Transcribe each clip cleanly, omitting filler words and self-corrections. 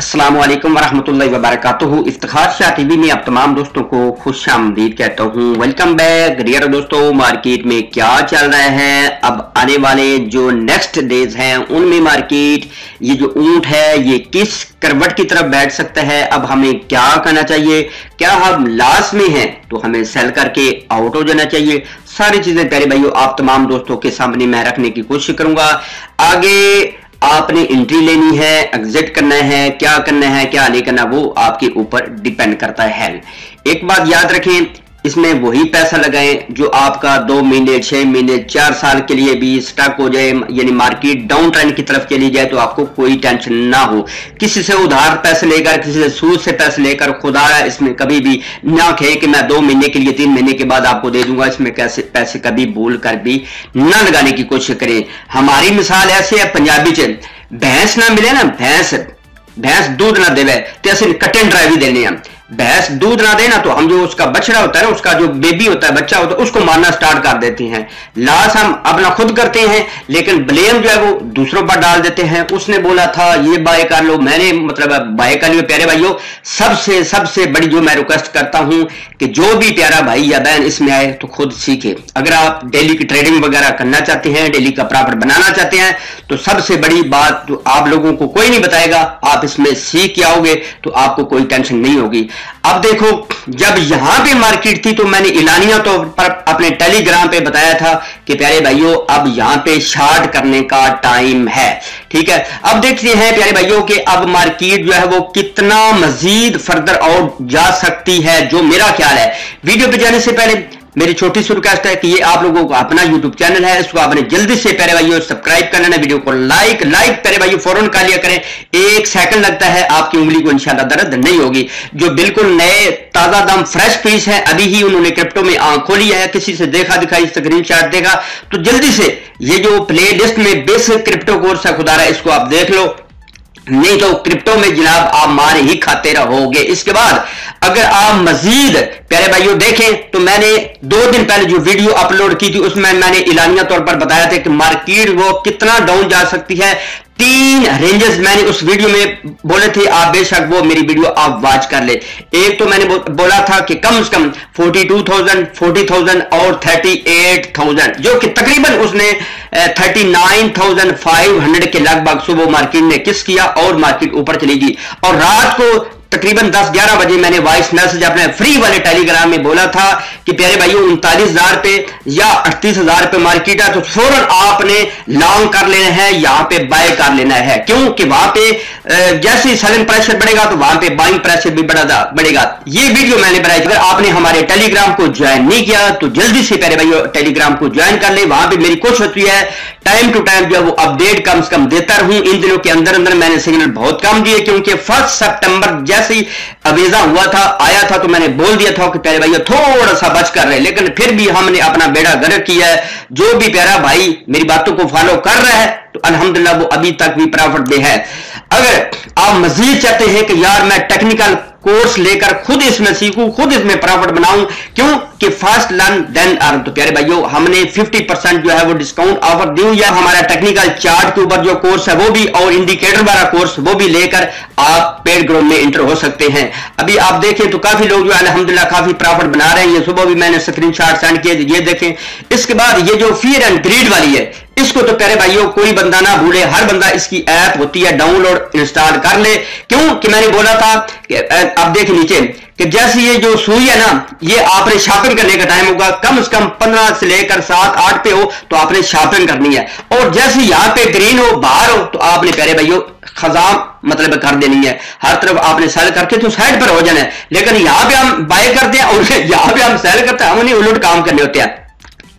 अस्सलाम वालेकुम वरहमतुल्लाहि वबरकातुहू। इफ्तिखार शाह टीवी में आप तमाम दोस्तों को खुश आमदीद कहता हूँ। Welcome back. डियर दोस्तों, मार्केट में क्या चल रहा है, अब आने वाले जो नेक्स्ट डेज हैं उनमें मार्केट ये जो ऊंट है ये किस करवट की तरफ बैठ सकता है, अब हमें क्या करना चाहिए, क्या हम लॉस में हैं तो हमें सेल करके आउट हो जाना चाहिए, सारी चीजें प्यारे भाइयों आप तमाम दोस्तों के सामने मैं रखने की कोशिश करूंगा। आगे आपने एंट्री लेनी है, एग्जिट करना है, क्या करना है क्या नहीं करना वो आपके ऊपर डिपेंड करता है। एक बात याद रखें, इसमें वही पैसा लगाएं जो आपका 2 महीने 6 महीने 4 साल के लिए भी स्टक हो जाए, यानी मार्केट डाउन ट्रेंड की तरफ चली जाए तो आपको कोई टेंशन ना हो। किसी से उधार पैसे लेकर, किसी से सूद से पैसे लेकर खुदा इसमें कभी भी ना कहे कि मैं 2 महीने के लिए 3 महीने के बाद आपको दे दूंगा, इसमें कैसे पैसे कभी भूल कर भी ना लगाने की कोशिश करें। हमारी मिसाल ऐसे है, पंजाबी च भैंस ना मिले ना, भैंस दूध ना देवे तो असं कट एंड ड्राई भी देने हैं। भैंस दूध ना देना तो हम जो उसका बछड़ा होता है ना, उसका जो बेबी होता है, बच्चा होता है, उसको मारना स्टार्ट कर देते हैं। लॉस हम अपना खुद करते हैं लेकिन ब्लेम जो है वो दूसरों पर डाल देते हैं। उसने बोला था ये बाय कर लो, मैंने मतलब बाय कर लियो। प्यारे भाइयों, सबसे बड़ी जो मैं रिक्वेस्ट करता हूं कि जो भी प्यारा भाई या बहन इसमें आए तो खुद सीखे। अगर आप डेली की ट्रेडिंग वगैरह करना चाहते हैं, डेली का प्रॉफिट बनाना चाहते हैं तो सबसे बड़ी बात तो आप लोगों को कोई नहीं बताएगा, आप इसमें सीख के आओगे तो आपको कोई टेंशन नहीं होगी। अब देखो, जब यहां पे मार्केट थी तो मैंने इलानिया तौर पर अपने टेलीग्राम पे बताया था कि प्यारे भाइयों अब यहां पे शॉर्ट करने का टाइम है। ठीक है, अब देखते हैं प्यारे भाइयों कि अब मार्केट जो है वो कितना मजीद फर्दर आउट जा सकती है। जो मेरा ख्याल है, वीडियो पे जाने से पहले मेरी छोटी सी रिक्वेस्ट है कि ये आप लोगों को अपना YouTube चैनल है, इसको आपने जल्दी से प्यारे भाइयों सब्सक्राइब कर लेना, वीडियो को लाइक प्यारे भाइयों फौरन कर लिया करें। 1 सेकंड लगता है, आपकी उंगली को इंशाल्लाह दर्द नहीं होगी। जो बिल्कुल नए ताजा दम फ्रेश पीस है, अभी ही उन्होंने क्रिप्टो में आंख खोली है, किसी से देखा दिखाई स्क्रीनशॉट देखा तो जल्दी से ये जो प्ले लिस्ट में बेसिक क्रिप्टो कोर्स है खुदारा, इसको आप देख लो, नहीं तो क्रिप्टो में जनाब आप मार ही खाते रहोगे। इसके बाद अगर आप मजीद प्यारे भाइयों देखें तो मैंने 2 दिन पहले जो वीडियो अपलोड की थी उसमें मैंने इलानिया तौर पर बताया था कि मार्केट वो कितना डाउन जा सकती है। 3 रेंजेस मैंने उस वीडियो में बोले थे, आप बेशक वो मेरी वीडियो आप वॉच कर ले। एक तो मैंने बोला था कि कम से कम 42,000, 40,000 और 38,000, जो कि तकरीबन उसने 39,500 के लगभग सुबह मार्केट ने किस किया और मार्केट ऊपर चली गई। और रात को तकरीबन 10-11 बजे मैंने वॉइस मैसेज अपने फ्री वाले टेलीग्राम में बोला था कि प्यारे भाइयों 39,000 पे या 38,000 पे मार्केट है तो फौरन आपने लॉन्ग कर लेना है, यहां पे बाय कर लेना है। क्योंकि वहां पे जैसे ही सेलिंग प्रेशर बढ़ेगा तो वहां पे बाइंग प्रेशर भी बढ़ेगा। ये वीडियो मैंने बनाई। अगर आपने हमारे टेलीग्राम को ज्वाइन नहीं किया तो जल्दी से प्यारे भाइयों टेलीग्राम को ज्वाइन कर ले। वहां पे मेरी कोशिश होती है टाइम टू टाइम जो है वो अपडेट कम से कम देता रहूं। इन दिनों के अंदर मैंने सिग्नल बहुत कम दिए क्योंकि 1 सितंबर जैसे ही अवेजा हुआ था, आया था तो मैंने बोल दिया था कि प्यारे भाइयों थोड़ा सा बच कर रहे, लेकिन फिर भी हमने अपना बेड़ा गर्क किया है। जो भी प्यारा भाई मेरी बातों को फॉलो कर रहा है तो अल्हम्दुलिल्लाह वो अभी तक भी प्रॉफिट में है। अगर आप मजीद चाहते हैं कि यार मैं टेक्निकल कोर्स लेकर खुद इसमें सीखूं, खुद इसमें प्रॉफिट बनाऊं, क्यों कि फास्ट लर्न देन अर्न, तो प्यारे भाइयों हमने 50% जो है वो डिस्काउंट ऑफर दी हुई है। हमारा टेक्निकल चार्ट के ऊपर जो कोर्स है वो भी और इंडिकेटर वाला कोर्स वो भी लेकर आप पेड ग्रुप में इंटर हो सकते हैं। अभी आप देखें तो काफी लोग जो अल्हम्दुलिल्लाह काफी प्रॉफिट बना रहे हैं। ये सुबह भी मैंने स्क्रीनशॉट सेंड किए, ये देखें। इसके बाद ये जो फियर एंड ग्रीड वाली है, इसको तो प्यारे भाइयों कोई बंदा ना भूले, हर बंदा इसकी ऐप होती है डाउनलोड इंस्टॉल कर ले। क्यों कि मैंने बोला था कि अब देख नीचे कि जैसे ये जो सुई है ना, ये आपने शॉपिंग करने का टाइम होगा, कम से कम 15 से लेकर 7-8 पे हो तो आपने शॉपिंग करनी है। और जैसे यहां पे ग्रीन हो, बाहर हो, तो आपने प्यारे भाइयों खजाम मतलब कर देनी है। हर तरफ आपने सेल करके तो साइड पर हो जाना है। लेकिन यहां पे हम बाय करते हैं और यहां पे हम सेल करते हैं, हम उन्हें उलट काम करने होते हैं।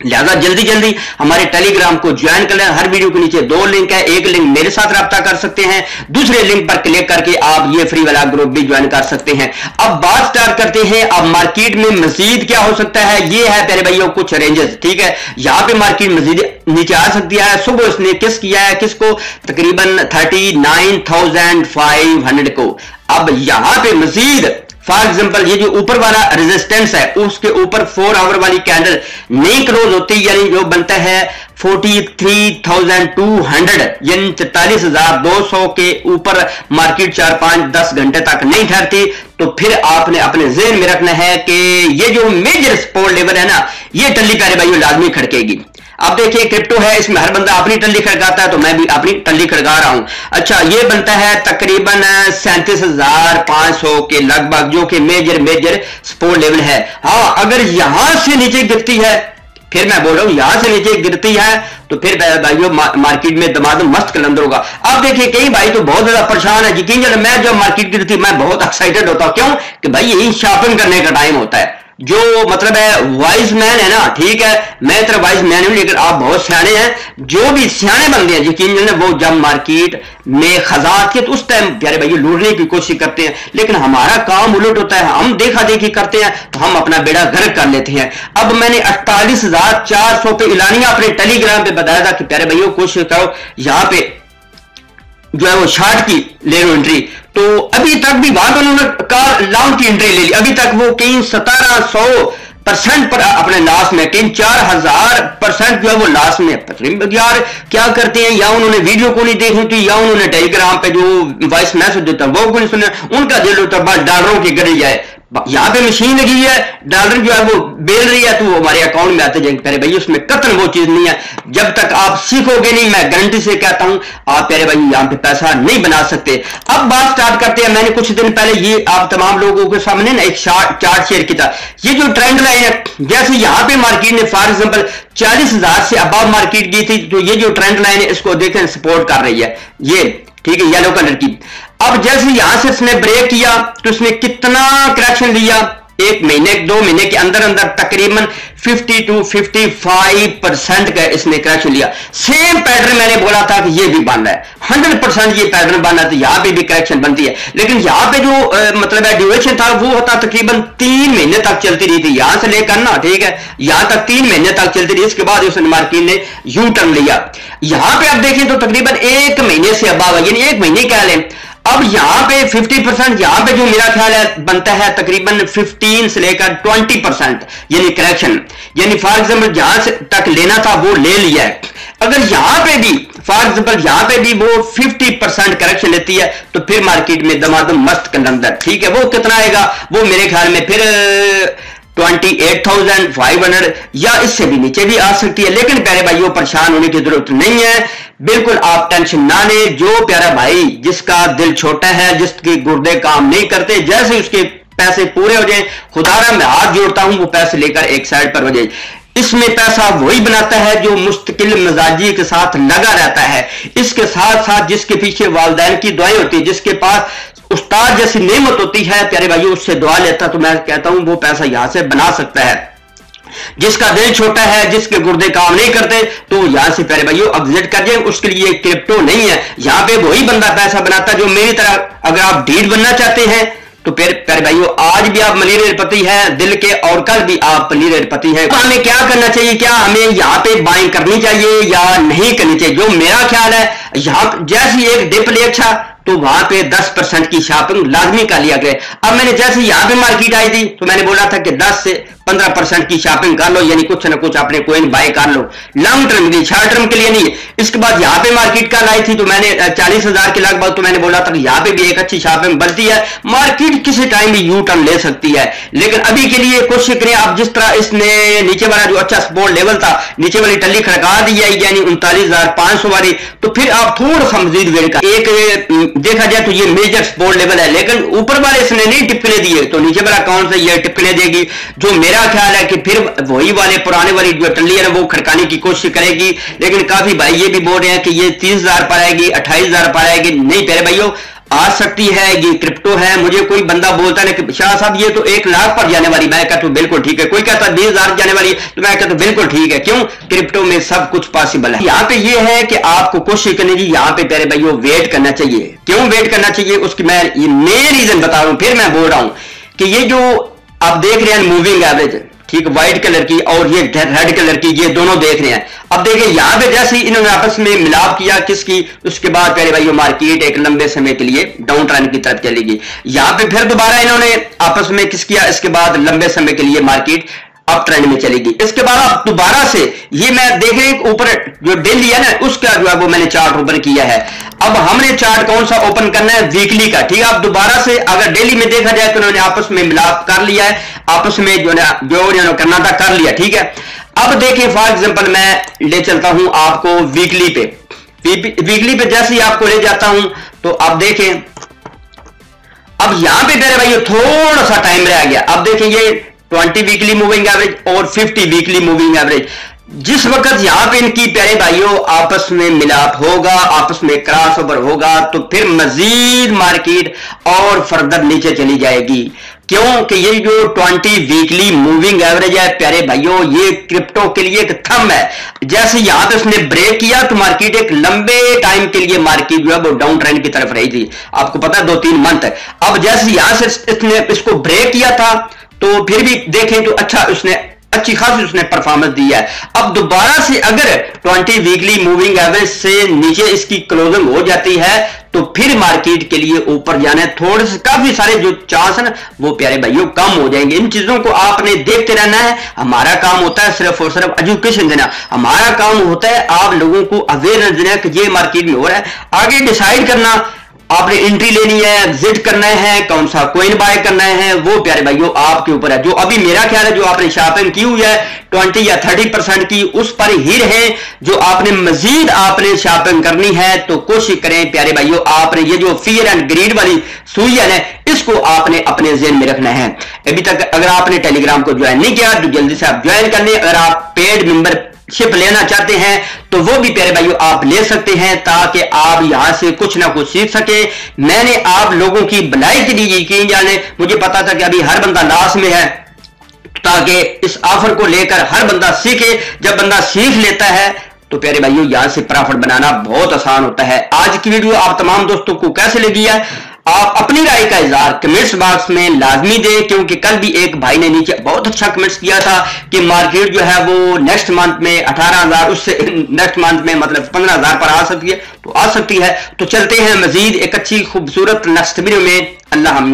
लिहाजा जल्दी हमारे टेलीग्राम को ज्वाइन कर लेना। हर वीडियो के नीचे 2 लिंक है, एक लिंक मेरे साथ रब्ता कर सकते हैं, दूसरे लिंक पर क्लिक करके आप ये फ्री वाला ग्रुप भी ज्वाइन कर सकते हैं। अब बात स्टार्ट करते हैं, अब मार्केट में मजीद क्या हो सकता है। ये है प्यारे भाइयों कुछ रेंजेस, ठीक है। यहां पे मार्केट मजीद नीचे आ सकती है। सुबह इसने किस किया है, किसको, तकरीबन 39,500 को। अब यहां पे मजीद फॉर एग्जांपल ये जो ऊपर वाला रेजिस्टेंस है उसके ऊपर 4 आवर वाली कैंडल नहीं क्लोज होती, यानी जो बनता है 43,200 यानी 44,200 के ऊपर मार्केट 4, 5, 10 घंटे तक नहीं ठहरती, तो फिर आपने अपने ज़हन में रखना है कि ये जो मेजर सपोर्ट लेवल है ना, ये टल्ली प्यारे भाइयों लाजमी खड़केगी। अब देखिए क्रिप्टो है, इसमें हर बंदा अपनी टल्ली खड़काता है, तो मैं भी अपनी टल्ली खड़का रहा हूं। अच्छा, ये बनता है तकरीबन 37,500 के लगभग, जो कि मेजर सपोर्ट लेवल है। हाँ, अगर यहां से नीचे गिरती है, फिर मैं बोल रहा हूं यहां से नीचे गिरती है, तो फिर भाइयों मार्केट में दमादम मस्त कलंदर होगा। अब देखिए कई भाई तो बहुत ज्यादा परेशान है, यकीन जाने मैं जब मार्केट गिरती मैं बहुत एक्साइटेड होता हूं। क्यों? कि भाई यही शॉपिंग करने का टाइम होता है। जो मतलब है वाइज मैन है ना, ठीक है, मैं तरह वाइज मैन हूं, लेकिन आप बहुत सियाने हैं। जो भी सियाने बंदे हैं यकीन जाने वो जब मार्केट में खजात के तो उस टाइम प्यारे भाई लूटने की कोशिश करते हैं, लेकिन हमारा काम उलट होता है, हम देखा देखी करते हैं तो हम अपना बेड़ा गर्क कर लेते हैं। अब मैंने 48,400 पे इलानिया अपने टेलीग्राम पे बताया था कि प्यारे भाइयों कोशिश करो यहां पे जो है वो शॉर्ट की ले लो एंट्री, तो अभी तक भी वहां पर उन्होंने लॉन्ग की एंट्री ले ली। अभी तक वो कहीं 1700% पर अपने लास्ट में, कहीं 4000% जो है वो लास्ट में। यार क्या करते हैं, या उन्होंने वीडियो को नहीं देखी थी, या उन्होंने टेलीग्राम पे जो वॉइस मैसेज देता वो को नहीं सुना, उनका दिल होता बस डॉलरों की गिर जाए। यहां पे मशीन लगी है, डॉलर जो है वो बेल रही है, तो वो हमारे अकाउंट में आते जाएंगे। प्यारे भाई उसमें कतन वो चीज नहीं है, जब तक आप सीखोगे नहीं, मैं गारंटी से कहता हूं आप प्यारे भाई यहां पे पैसा नहीं बना सकते। अब बात स्टार्ट करते हैं। मैंने कुछ दिन पहले ये आप तमाम लोगों के सामने ना एक चार्ट शेयर किया था। ये जो ट्रेंड लाइन है, जैसे यहां पे मार्केट ने फॉर एग्जाम्पल 40,000 से अबव मार्केट गई थी, तो ये जो ट्रेंड लाइन है इसको देखें सपोर्ट कर रही है, ये ठीक है येलो कलर की। अब जैसे यहां से इसने ब्रेक किया तो इसने कितना करेक्शन लिया, 1 महीने 2 महीने के अंदर अंदर तकरीबन 50 to 55% का इसने करेक्शन लिया। सेम पैटर्न मैंने बोला था कि ये भी बनना है, 100% ये पैटर्न बनना है, तो यहां पे भी करेक्शन बनती है। लेकिन यहां पे जो मतलब है ड्यूरेशन था वो होता तकरीबन 3 महीने तक चलती रही थी, यहां से लेकर ना, ठीक है, यहां तक 3 महीने तक चलती रही। इसके बाद उसने मार्केट ने यू टर्न लिया। यहां पे आप देखें तो तकरीबन 1 महीने से अबाव, यानी 1 महीने कह लें। अब यहां पे 50%, यहां पे जो मेरा ख्याल है बनता है तकरीबन 15 से लेकर 20% यानी करेक्शन, यानी फॉर एग्जाम्पल जहां से तक लेना था वो ले लिया है। अगर यहां पे भी फॉर एग्जाम्पल यहां पे भी वो 50% करेक्शन लेती है, तो फिर मार्केट में दमादम मस्त कलंदर, ठीक है। वो कितना आएगा, वो मेरे ख्याल में फिर 28,500 या इससे भी नीचे भी आ सकती है। लेकिन प्यारे भाइयों परेशान होने की जरूरत नहीं है, बिल्कुल आप टेंशन ना लें। जो प्यारा भाई जिसका दिल छोटा है, जिसके गुर्दे काम नहीं करते, जैसे उसके पैसे पूरे हो जाए, खुदारा मैं हाथ जोड़ता हूं वो पैसे लेकर एक साइड पर हो जाए। इसमें पैसा वही बनाता है जो मुस्तकिल मिजाजी के साथ लगा रहता है, इसके साथ साथ जिसके पीछे वालिदैन की दुआएं होती है, जिसके पास उस्ताद जैसी नेमत होती है, प्यारे भाइयों उससे दुआ लेता, तो मैं कहता हूं वो पैसा यहां से बना सकता है। जिसका दिल छोटा है, जिसके गुर्दे काम नहीं करते, तो यहां से प्यारे भाइयों एग्जिट कर जाए। उसके लिए क्रिप्टो नहीं है, यहां पे वही बंदा पैसा बनाता जो मेरी तरह, अगर आप डीड बनना चाहते हैं तो फिर प्यारे भाइयों आज भी आप मनी अरबपति हैं दिल के, और कल भी आप मनी अरबपति हैं। तो हमें क्या करना चाहिए, क्या हमें यहाँ पे बाइंग करनी चाहिए या नहीं करनी चाहिए? जो मेरा ख्याल है, यहाँ जैसी एक डिप ले अच्छा तो वहां पे 10% की शॉपिंग लाजमी कर लिया गया। अब मैंने जैसे यहां पे मार्केट आई थी तो मैंने बोला था कि 10 से 15% की शॉपिंग कर लो, यानी कुछ ना कुछ अपने कोइन बाय कर लो, लॉन्ग टर्म के लिए, शॉर्ट टर्म के लिए नहीं। इसके बाद यहां पे मार्केट कल आई थी तो मैंने 40,000 के लगभग, तो मैंने बोला था कि यहां पे भी एक अच्छी शॉपिंग बनती है, मार्केट किसी टाइम भी यू टर्न ले सकती है। लेकिन अभी के लिए कोशिश करें आप, जिस तरह इसने नीचे वाला जो अच्छा सपोर्ट लेवल था, नीचे वाली टल्ली खड़का दी है यानी 39,500 वाली, तो फिर आप थोड़ा सा मजीद वेट का एक देखा जाए तो ये मेजर सपोर्ट लेवल है। लेकिन ऊपर वाले इसने नहीं टिप्पणी दिए, तो नीचे वाला कौन सा ये टिप्पणी देगी? जो मेरा ख्याल है कि फिर वही वाले पुराने वाली जो टल्ली है वो खड़काने की कोशिश करेगी। लेकिन काफी भाई ये भी बोल रहे हैं कि ये 30,000 पर आएगी, 28,000 पर आएगी। नहीं प्यारे भाइयों, आ सकती है, ये क्रिप्टो है। मुझे कोई बंदा बोलता है कि शाह साहब ये तो 1 लाख पर जाने वाली, मैं कहता हूं बिल्कुल ठीक है। कोई कहता 20,000 जाने वाली, तो मैं कहता हूं बिल्कुल ठीक है। क्यों? क्रिप्टो में सब कुछ पॉसिबल है। यहाँ पे ये है कि आपको कोशिश करनी चाहिए, यहाँ पे प्यारे भाइयों वेट करना चाहिए। क्यों वेट करना चाहिए उसकी मैं ये मेन रीजन बता रहा हूं, फिर मैं बोल रहा हूं कि ये जो आप देख रहे हैं मूविंग एवरेज, ठीक, व्हाइट कलर की और ये रेड कलर की, ये दोनों देख रहे हैं। अब देखिए यहां पे जैसे ही इन्होंने आपस में मिलाप किया किसकी, उसके बाद प्यारे भाइयों मार्केट एक लंबे समय के लिए डाउन ट्रेंड की तरफ चलेगी। यहां पे फिर दोबारा इन्होंने आपस में किस किया, इसके बाद लंबे समय के लिए मार्केट अप ट्रेंड में चलेगी। इसके बाद आप दोबारा से ये मैं देख रहे हैं ऊपर जो डेली है ना, उसका जो है वो मैंने चार्ट ओपन किया है। अब हमने चार्ट कौन सा ओपन करना है, वीकली का। ठीक है, अब दोबारा से अगर डेली में देखा जाए तो उन्होंने आपस में मिलाप कर लिया है, आपस में जो उन्होंने करना था कर लिया। ठीक है, अब देखिए फॉर एग्जांपल मैं ले चलता हूं आपको वीकली पे। वीकली पे जैसे ही आपको ले जाता हूं तो आप देखें, अब यहां पे मेरे भाई थोड़ा सा टाइम रह गया। अब देखें ये 20 वीकली मूविंग एवरेज और 50 वीकली मूविंग एवरेज, जिस वक्त यहां पे इनकी प्यारे भाइयों आपस में मिलाप होगा, आपस में क्रॉस ओवर होगा, तो फिर मजीद मार्केट और फर्दर नीचे चली जाएगी। क्योंकि ये जो 20 वीकली मूविंग एवरेज है प्यारे भाइयों, ये क्रिप्टो के लिए एक थंब है। जैसे यहां पे उसने ब्रेक किया तो मार्केट एक लंबे टाइम के लिए मार्केट जो है वो डाउन ट्रेंड की तरफ रही थी, आपको पता है 2-3 मंथ। अब जैसे यहां से इसने इसको ब्रेक किया था तो फिर भी देखें तो अच्छा उसने अच्छी खासी उसने परफॉर्मेंस दी है। अब दोबारा से अगर 20 वीकली मूविंग एवरेज से नीचे इसकी क्लोजिंग हो जाती है तो फिर मार्केट के लिए ऊपर जाने थोड़े से काफी सारे जो चांस है ना वो प्यारे भाइयों कम हो जाएंगे। इन चीजों को आपने देखते रहना है। हमारा काम होता है सिर्फ और सिर्फ एजुकेशन देना, हमारा काम होता है आप लोगों को अवेयरनेस देना कि ये मार्केट में हो रहा है। आगे डिसाइड करना आपने एंट्री लेनी है, एग्जिट करना है, कौन सा कॉइन बाय करना है, वो प्यारे भाइयों आपके ऊपर है। जो अभी मेरा ख्याल है जो आपने शॉपिंग की हुई है 20 या 30% की, उस पर ही रहे। जो आपने मजीद आपने शॉपिंग करनी है तो कोशिश करें प्यारे भाइयों, आपने ये जो फियर एंड ग्रीड वाली सुई है ना, इसको आपने अपने ज़हन में रखना है। अभी तक अगर आपने टेलीग्राम को ज्वाइन नहीं किया तो जल्दी से आप ज्वाइन कर लें। अगर आप पेड मेंबरशिप लेना चाहते हैं तो वो भी प्यारे भाइयों आप ले सकते हैं, ताकि आप यहां से कुछ ना कुछ सीख सके। मैंने आप लोगों की भलाई के लिए यकीन जाने, मुझे पता था कि अभी हर बंदा लॉस में है, ताकि इस ऑफर को लेकर हर बंदा सीखे। जब बंदा सीख लेता है तो प्यारे भाइयों यहां से प्रॉफिट बनाना बहुत आसान होता है। आज की वीडियो आप तमाम दोस्तों को कैसे लगी है, आप अपनी राय का इजहार कमेंट्स बॉक्स में लाजमी दें, क्योंकि कल भी एक भाई ने नीचे बहुत अच्छा कमेंट्स किया था कि मार्केट जो है वो नेक्स्ट मंथ में 18,000, उससे नेक्स्ट मंथ में मतलब 15,000 पर आ सकती है, तो आ सकती है। तो चलते हैं मजीद एक अच्छी खूबसूरत नेक्स्ट वीडियो में। अल्लाह हम